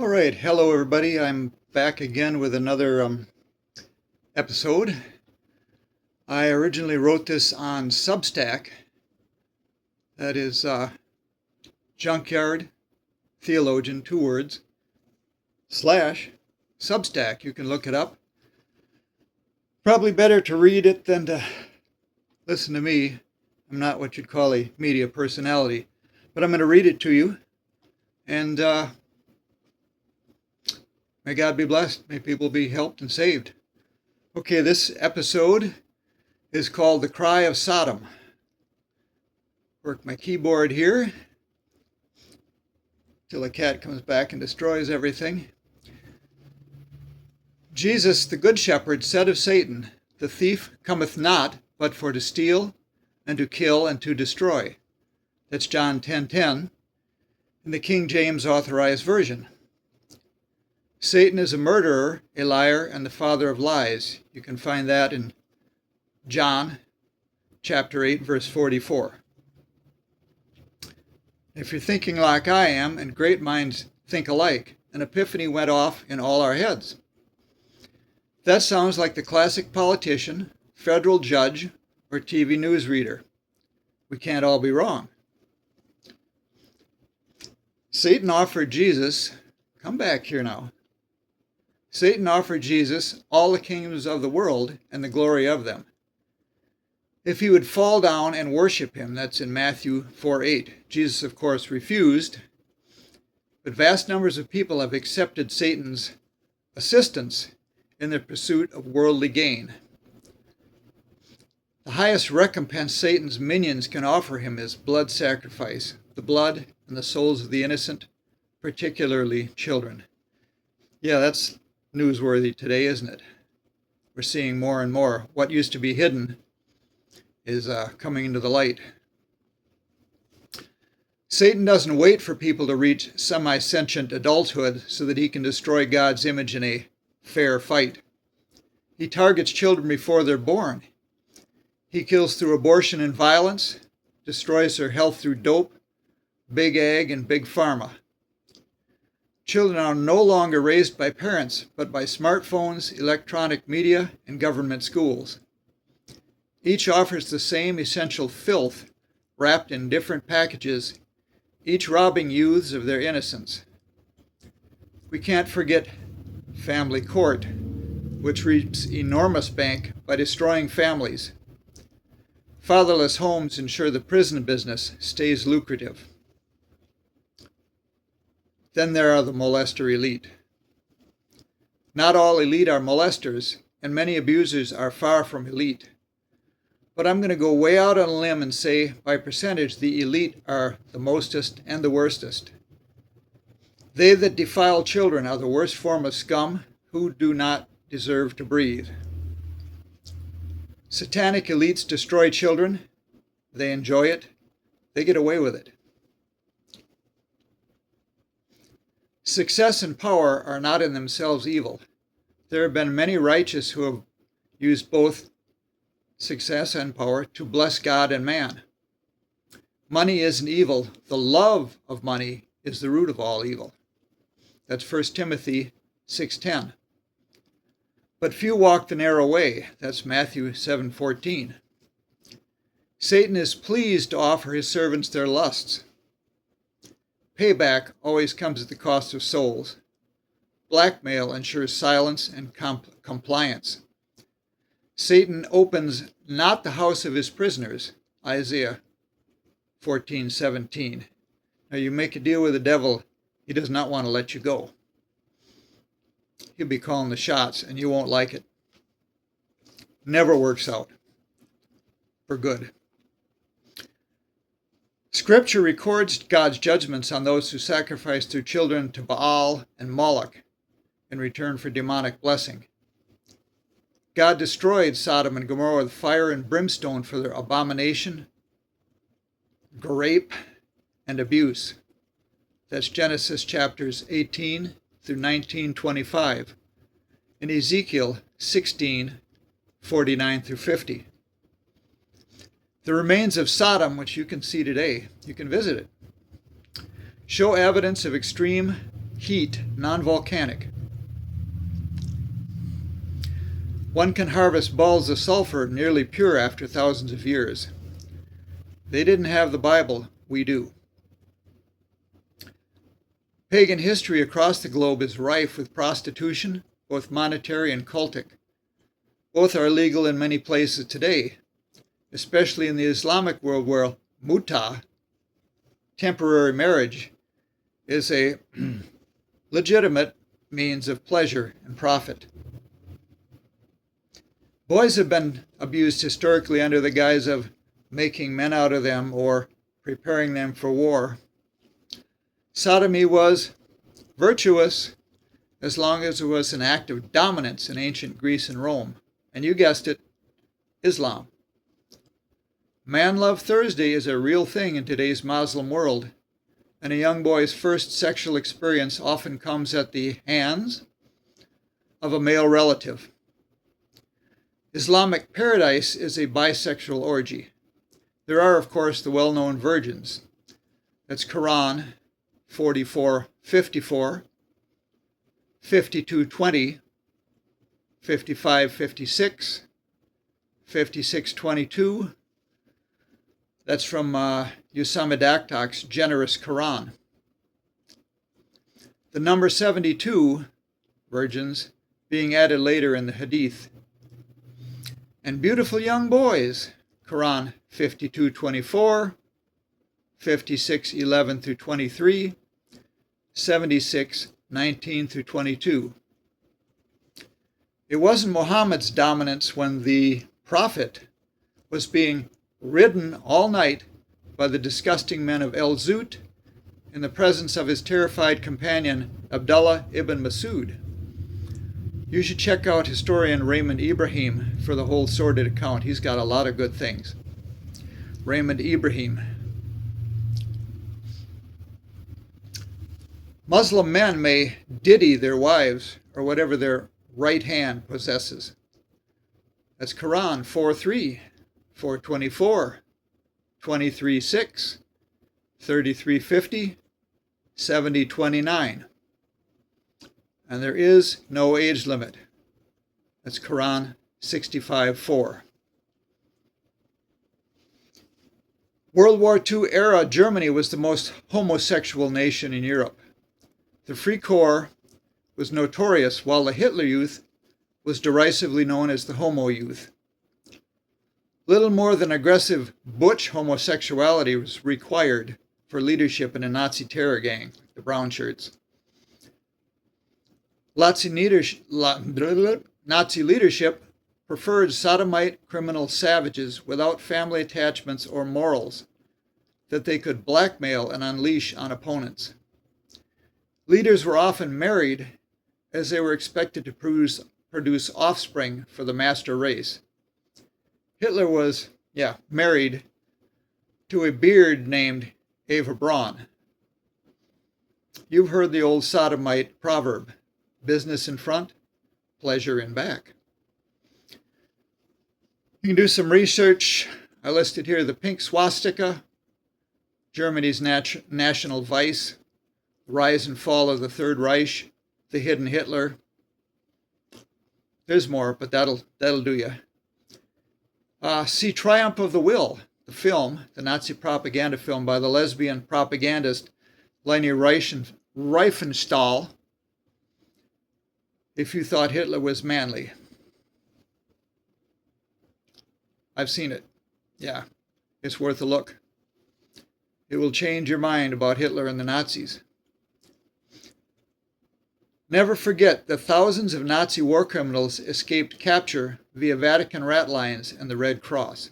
All right, hello everybody. I'm back again with another episode. I originally wrote this on Substack. That is Junkyard Theologian, 2 words, /Substack. You can look it up. Probably better to read it than to listen to me. I'm not what you'd call a media personality, but I'm going to read it to you. And may God be blessed. May people be helped and saved. Okay, this episode is called The Cry of Sodom. Work my keyboard here till the cat comes back and destroys everything. Jesus, the Good Shepherd, said of Satan, "The thief cometh not, but for to steal, and to kill, and to destroy." That's John 10:10 in the King James Authorized Version. Satan is a murderer, a liar, and the father of lies. You can find that in John chapter 8, verse 44. If you're thinking like I am, and great minds think alike, an epiphany went off in all our heads. That sounds like the classic politician, federal judge, or TV newsreader. We can't all be wrong. Satan offered Jesus, come back here now. Satan offered Jesus all the kingdoms of the world and the glory of them, if he would fall down and worship him. That's in Matthew 4:8. Jesus, of course, refused, but vast numbers of people have accepted Satan's assistance in their pursuit of worldly gain. The highest recompense Satan's minions can offer him is blood sacrifice, the blood and the souls of the innocent, particularly children. Yeah, that's newsworthy today, isn't it? We're seeing more and more. What used to be hidden is coming into the light. Satan doesn't wait for people to reach semi-sentient adulthood so that he can destroy God's image in a fair fight. He targets children before they're born. He kills through abortion and violence, destroys their health through dope, big ag, and big pharma. Children are no longer raised by parents, but by smartphones, electronic media, and government schools. Each offers the same essential filth, wrapped in different packages, each robbing youths of their innocence. We can't forget family court, which reaps enormous bank by destroying families. Fatherless homes ensure the prison business stays lucrative. Then there are the molester elite. Not all elite are molesters, and many abusers are far from elite. But I'm going to go way out on a limb and say, by percentage, the elite are the mostest and the worstest. They that defile children are the worst form of scum who do not deserve to breathe. Satanic elites destroy children. They enjoy it. They get away with it. Success and power are not in themselves evil. There have been many righteous who have used both success and power to bless God and man. Money isn't evil. The love of money is the root of all evil. That's 1 Timothy 6:10. But few walk the narrow way. That's Matthew 7:14. Satan is pleased to offer his servants their lusts. Payback always comes at the cost of souls. Blackmail ensures silence and compliance. Satan opens not the house of his prisoners, Isaiah 14:17. Now you make a deal with the devil, he does not want to let you go. He'll be calling the shots and you won't like it. Never works out for good. Scripture records God's judgments on those who sacrifice their children to Baal and Moloch in return for demonic blessing. God destroyed Sodom and Gomorrah with fire and brimstone for their abomination, rape, and abuse. That's Genesis chapters 18 through 19:25, and Ezekiel 16:49 through 50. The remains of Sodom, which you can see today, you can visit it, show evidence of extreme heat, non-volcanic. One can harvest balls of sulfur nearly pure after thousands of years. They didn't have the Bible, we do. Pagan history across the globe is rife with prostitution, both monetary and cultic. Both are legal in many places today, especially in the Islamic world where muta, temporary marriage, is a legitimate means of pleasure and profit. Boys have been abused historically under the guise of making men out of them or preparing them for war. Sodomy was virtuous as long as it was an act of dominance in ancient Greece and Rome. And you guessed it, Islam. Man Love Thursday is a real thing in today's Muslim world, and a young boy's first sexual experience often comes at the hands of a male relative. Islamic paradise is a bisexual orgy. There are, of course, the well-known virgins. That's Quran 44:54, 52:20, 55:56, 56:22. That's from Usama Daktak's Generous Quran. The number 72 virgins being added later in the Hadith. And beautiful young boys, Quran 52:24, 56:11 through 23, 76:19 through 22. It wasn't Muhammad's dominance when the Prophet was being ridden all night by the disgusting men of El Zut in the presence of his terrified companion Abdullah ibn Masud. You should check out historian Raymond Ibrahim for the whole sordid account. He's got a lot of good things. Raymond Ibrahim. Muslim men may diddy their wives or whatever their right hand possesses. That's Quran 4:3, 4:24, 23:6, 33:50, 70:29. And there is no age limit. That's Quran 65:4. World War II era Germany was the most homosexual nation in Europe. The Free Corps was notorious, while the Hitler Youth was derisively known as the Homo Youth. Little more than aggressive butch homosexuality was required for leadership in a Nazi terror gang, the Brown Shirts. Nazi leadership preferred sodomite criminal savages without family attachments or morals that they could blackmail and unleash on opponents. Leaders were often married as they were expected to produce offspring for the master race. Hitler was, married to a beard named Eva Braun. You've heard the old sodomite proverb, business in front, pleasure in back. You can do some research. I listed here the pink swastika, Germany's national vice, the rise and fall of the Third Reich, the hidden Hitler. There's more, but that'll do you. See Triumph of the Will, the film, the Nazi propaganda film by the lesbian propagandist Leni Riefenstahl, if you thought Hitler was manly. I've seen it. Yeah, it's worth a look. It will change your mind about Hitler and the Nazis. Never forget that thousands of Nazi war criminals escaped capture via Vatican rat lines and the Red Cross.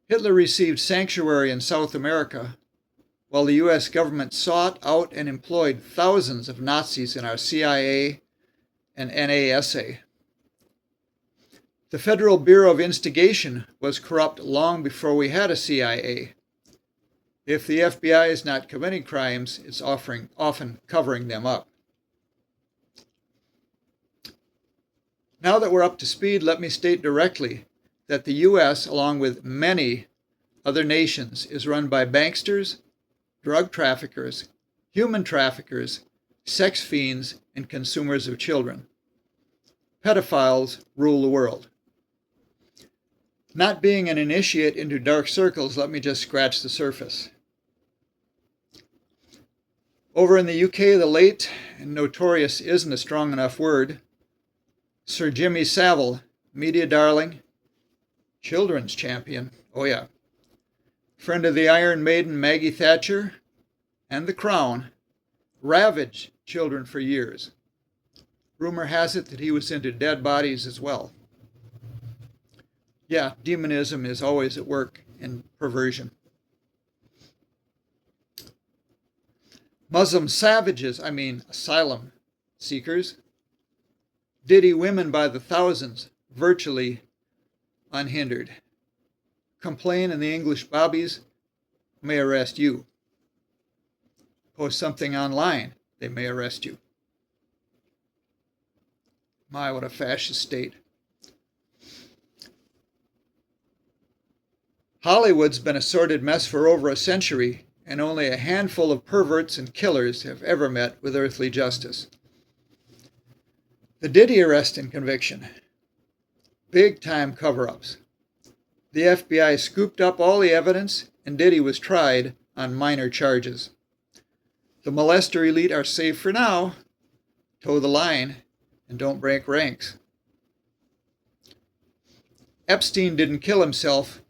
Hitler received sanctuary in South America, while the U.S. government sought out and employed thousands of Nazis in our CIA and NASA. The Federal Bureau of Instigation was corrupt long before we had a CIA. If the FBI is not committing crimes, it's often covering them up. Now that we're up to speed, let me state directly that the U.S., along with many other nations, is run by banksters, drug traffickers, human traffickers, sex fiends, and consumers of children. Pedophiles rule the world. Not being an initiate into dark circles, let me just scratch the surface. Over in the UK, the late and notorious isn't a strong enough word, Sir Jimmy Savile, media darling, children's champion, oh yeah, friend of the Iron Maiden Maggie Thatcher and the Crown, ravaged children for years. Rumor has it that he was into dead bodies as well. Yeah, demonism is always at work in perversion. Muslim savages, asylum seekers, diddy women by the thousands, virtually unhindered. Complain and the English bobbies may arrest you. Post something online, they may arrest you. My, what a fascist state. Hollywood's been a sordid mess for over a century, and only a handful of perverts and killers have ever met with earthly justice. The Diddy arrest and conviction. Big-time cover-ups. The FBI scooped up all the evidence, and Diddy was tried on minor charges. The molester elite are safe for now. Toe the line and don't break ranks. Epstein didn't kill himself,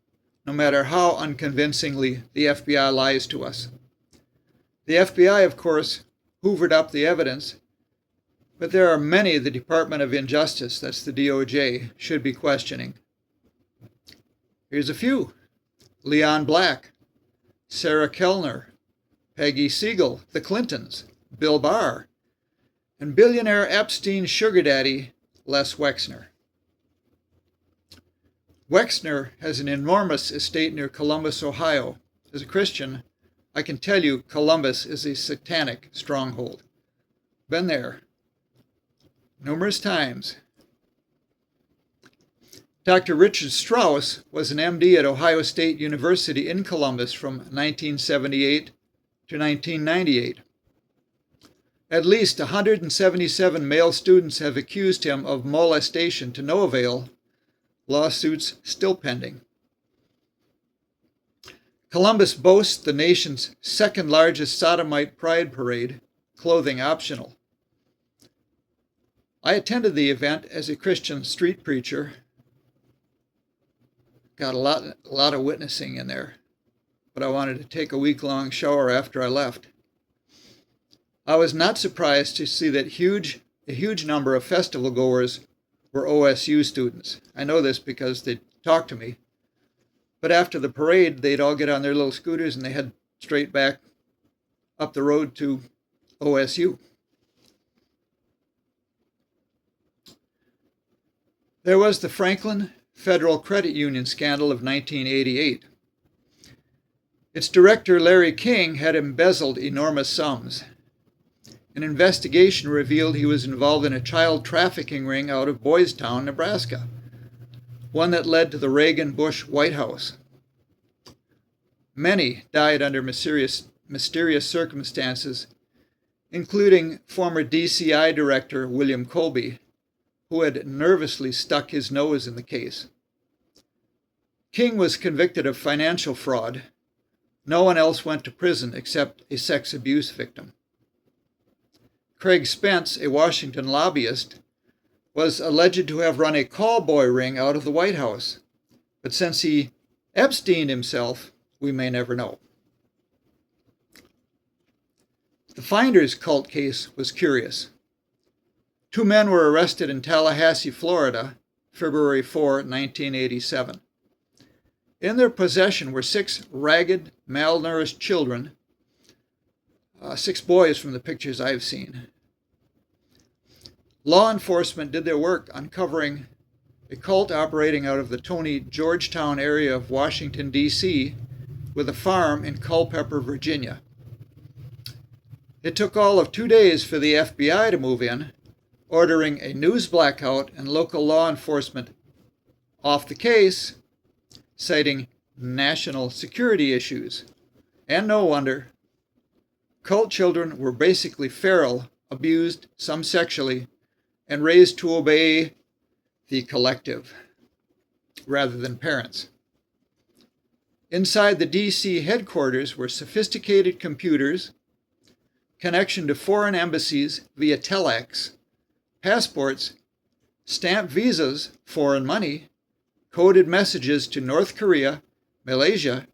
no matter how unconvincingly the FBI lies to us. The FBI, of course, hoovered up the evidence, but there are many the Department of Injustice, that's the DOJ, should be questioning. Here's a few. Leon Black, Sarah Kellner, Peggy Siegel, the Clintons, Bill Barr, and billionaire Epstein's sugar daddy, Les Wexner. Wexner has an enormous estate near Columbus, Ohio. As a Christian, I can tell you Columbus is a satanic stronghold. Been there numerous times. Dr. Richard Strauss was an MD at Ohio State University in Columbus from 1978 to 1998. At least 177 male students have accused him of molestation to no avail. Lawsuits still pending. Columbus boasts the nation's second largest sodomite pride parade, clothing optional. I attended the event as a Christian street preacher. Got a lot of witnessing in there, but I wanted to take a week-long shower after I left. I was not surprised to see that a huge number of festival goers were OSU students. I know this because they talked to me. But after the parade, they'd all get on their little scooters and they head straight back up the road to OSU. There was the Franklin Federal Credit Union scandal of 1988. Its director, Larry King, had embezzled enormous sums. An investigation revealed he was involved in a child trafficking ring out of Boys Town, Nebraska, one that led to the Reagan-Bush White House. Many died under mysterious circumstances, including former DCI Director William Colby, who had nervously stuck his nose in the case. King was convicted of financial fraud. No one else went to prison except a sex abuse victim. Craig Spence, a Washington lobbyist, was alleged to have run a callboy ring out of the White House. But since he Epsteined himself, we may never know. The Finders cult case was curious. 2 men were arrested in Tallahassee, Florida, February 4, 1987. In their possession were 6 ragged, malnourished children, 6 boys from the pictures I've seen. Law enforcement did their work uncovering a cult operating out of the Tony Georgetown area of Washington, D.C., with a farm in Culpeper, Virginia. It took all of 2 days for the FBI to move in, ordering a news blackout and local law enforcement off the case, citing national security issues. And no wonder. Cult children were basically feral abused, some sexually, and raised to obey the collective rather than parents. Inside the DC headquarters were sophisticated computers, connection to foreign embassies via telex, passports, stamped visas, foreign money, coded messages to North Korea, Malaysia,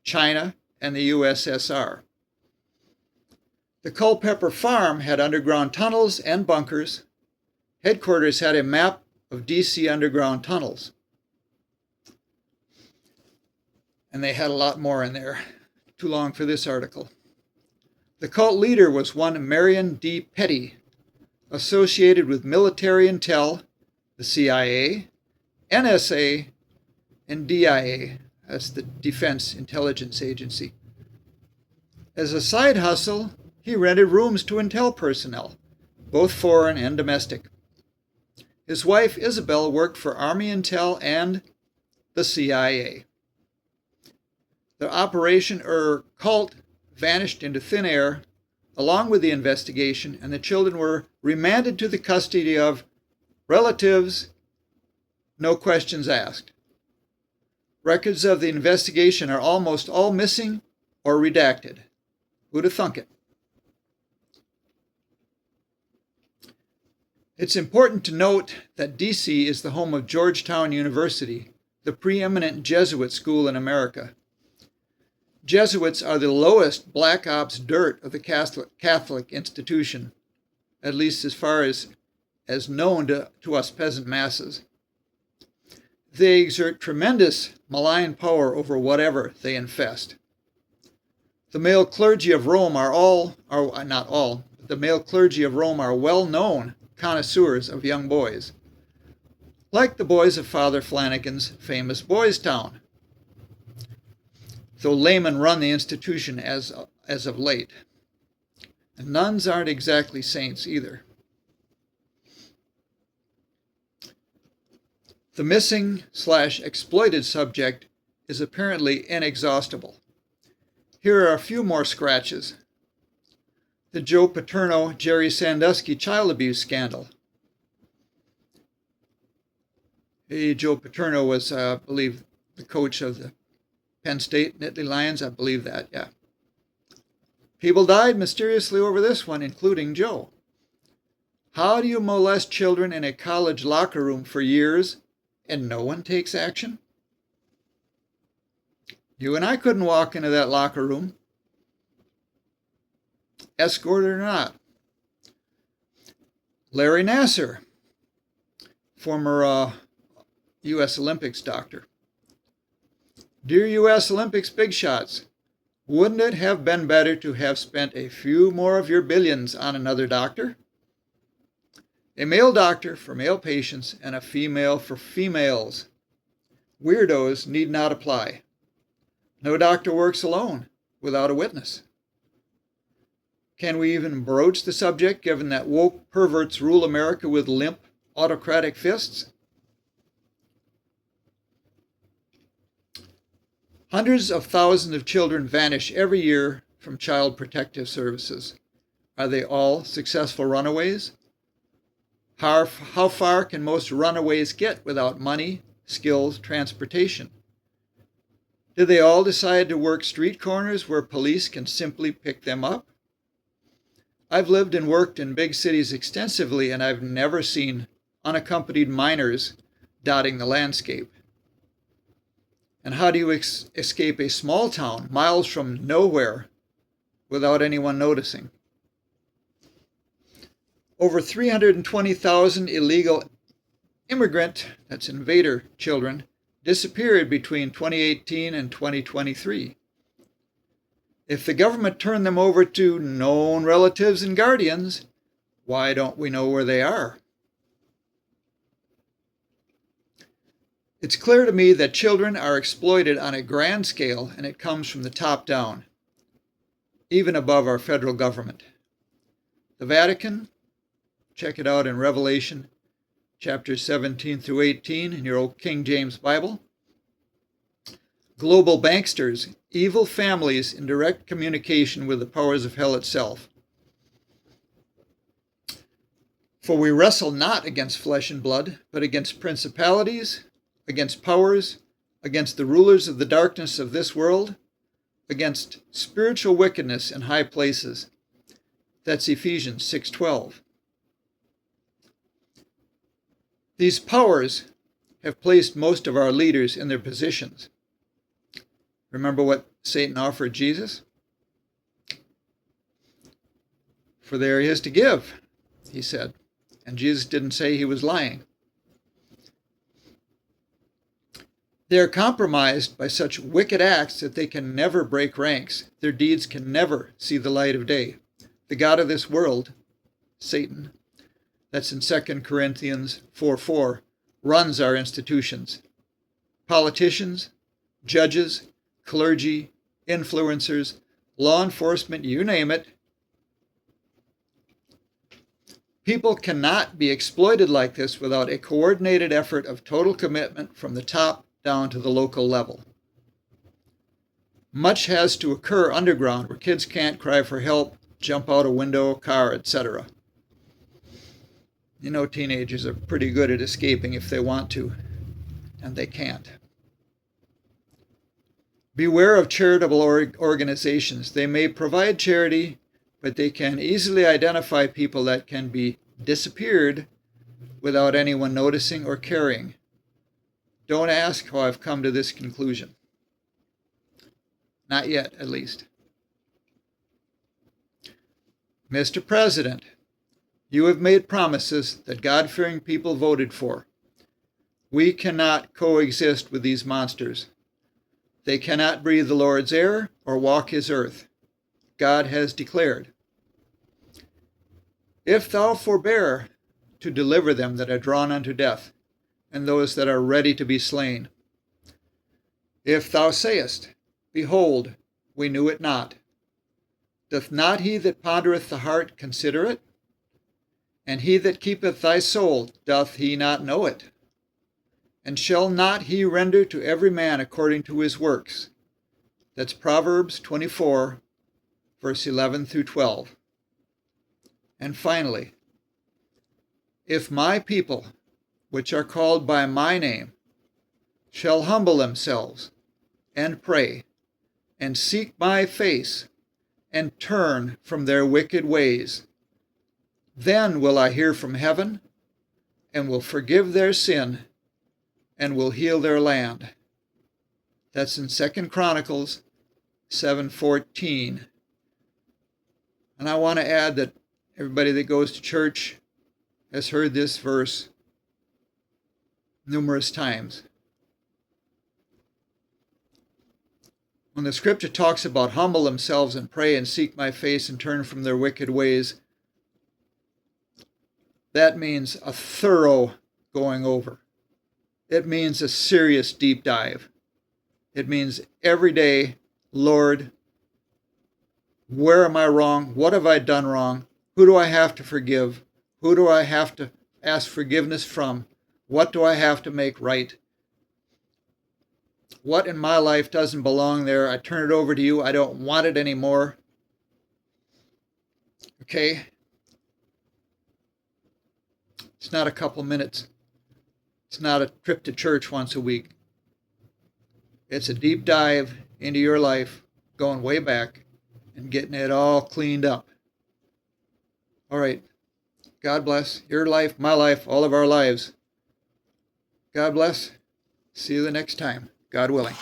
China, and the USSR. The Culpeper Farm had underground tunnels and bunkers. Headquarters had a map of DC underground tunnels. And they had a lot more in there. Too long for this article. The cult leader was one Marion D. Petty, associated with military intel, the CIA, NSA, and DIA, that's the Defense Intelligence Agency. As a side hustle, he rented rooms to intel personnel, both foreign and domestic. His wife, Isabel, worked for Army Intel and the CIA. The operation cult vanished into thin air along with the investigation, and the children were remanded to the custody of relatives, no questions asked. Records of the investigation are almost all missing or redacted. Who'd have thunk it? It's important to note that DC is the home of Georgetown University, the preeminent Jesuit school in America. Jesuits are the lowest black ops dirt of the Catholic institution, at least as far as known to us peasant masses. They exert tremendous malign power over whatever they infest. The male clergy of Rome the male clergy of Rome are well-known connoisseurs of young boys, like the boys of Father Flanagan's famous Boys' Town, though laymen run the institution as of late. And nuns aren't exactly saints either. The missing/exploited subject is apparently inexhaustible. Here are a few more scratches. The Joe Paterno, Jerry Sandusky child abuse scandal. Joe Paterno was, I believe, the coach of the Penn State Nittany Lions. I believe that, yeah. People died mysteriously over this one, including Joe. How do you molest children in a college locker room for years and no one takes action? You and I couldn't walk into that locker room, escorted or not. Larry Nassar, former U.S. Olympics doctor. Dear U.S. Olympics big shots, wouldn't it have been better to have spent a few more of your billions on another doctor? A male doctor for male patients and a female for females. Weirdos need not apply. No doctor works alone without a witness. Can we even broach the subject given that woke perverts rule America with limp, autocratic fists? Hundreds of thousands of children vanish every year from Child Protective Services. Are they all successful runaways? How far can most runaways get without money, skills, transportation? Do they all decide to work street corners where police can simply pick them up? I've lived and worked in big cities extensively, and I've never seen unaccompanied minors dotting the landscape. And how do you escape a small town miles from nowhere without anyone noticing? Over 320,000 illegal immigrant, that's invader children, disappeared between 2018 and 2023. If the government turned them over to known relatives and guardians, why don't we know where they are? It's clear to me that children are exploited on a grand scale, and it comes from the top down, even above our federal government. The Vatican, check it out in Revelation chapters 17 through 18 in your old King James Bible. Global banksters, evil families in direct communication with the powers of hell itself. For we wrestle not against flesh and blood, but against principalities, against powers, against the rulers of the darkness of this world, against spiritual wickedness in high places. That's Ephesians 6:12. These powers have placed most of our leaders in their positions. Remember what Satan offered Jesus? For there he is to give, he said. And Jesus didn't say he was lying. They are compromised by such wicked acts that they can never break ranks. Their deeds can never see the light of day. The god of this world, Satan, that's in 2 Corinthians 4:4, runs our institutions. Politicians, judges, clergy, influencers, law enforcement, you name it. People cannot be exploited like this without a coordinated effort of total commitment from the top down to the local level. Much has to occur underground where kids can't cry for help, jump out a window, car, etc. You know, teenagers are pretty good at escaping if they want to, and they can't. Beware of charitable organizations. They may provide charity, but they can easily identify people that can be disappeared without anyone noticing or caring. Don't ask how I've come to this conclusion. Not yet, at least. Mr. President, you have made promises that God-fearing people voted for. We cannot coexist with these monsters. They cannot breathe the Lord's air or walk his earth. God has declared, if thou forbear to deliver them that are drawn unto death, and those that are ready to be slain. If thou sayest, behold, we knew it not, doth not he that pondereth the heart consider it? And he that keepeth thy soul, doth he not know it? And shall not he render to every man according to his works? That's Proverbs 24, verse 11 through 12. And finally, if my people, which are called by my name, shall humble themselves, and pray, and seek my face, and turn from their wicked ways, then will I hear from heaven, and will forgive their sin, and will heal their land. That's in 2 Chronicles 7:14. And I want to add that everybody that goes to church has heard this verse numerous times. When the scripture talks about humble themselves and pray and seek my face and turn from their wicked ways, that means a thorough going over. It means a serious deep dive. It means every day, Lord, where am I wrong? What have I done wrong? Who do I have to forgive? Who do I have to ask forgiveness from? What do I have to make right? What in my life doesn't belong there? I turn it over to you. I don't want it anymore. Okay? It's not a couple minutes. It's not a trip to church once a week. It's a deep dive into your life, going way back and getting it all cleaned up. All right. God bless your life, my life, all of our lives. God bless. See you the next time, God willing.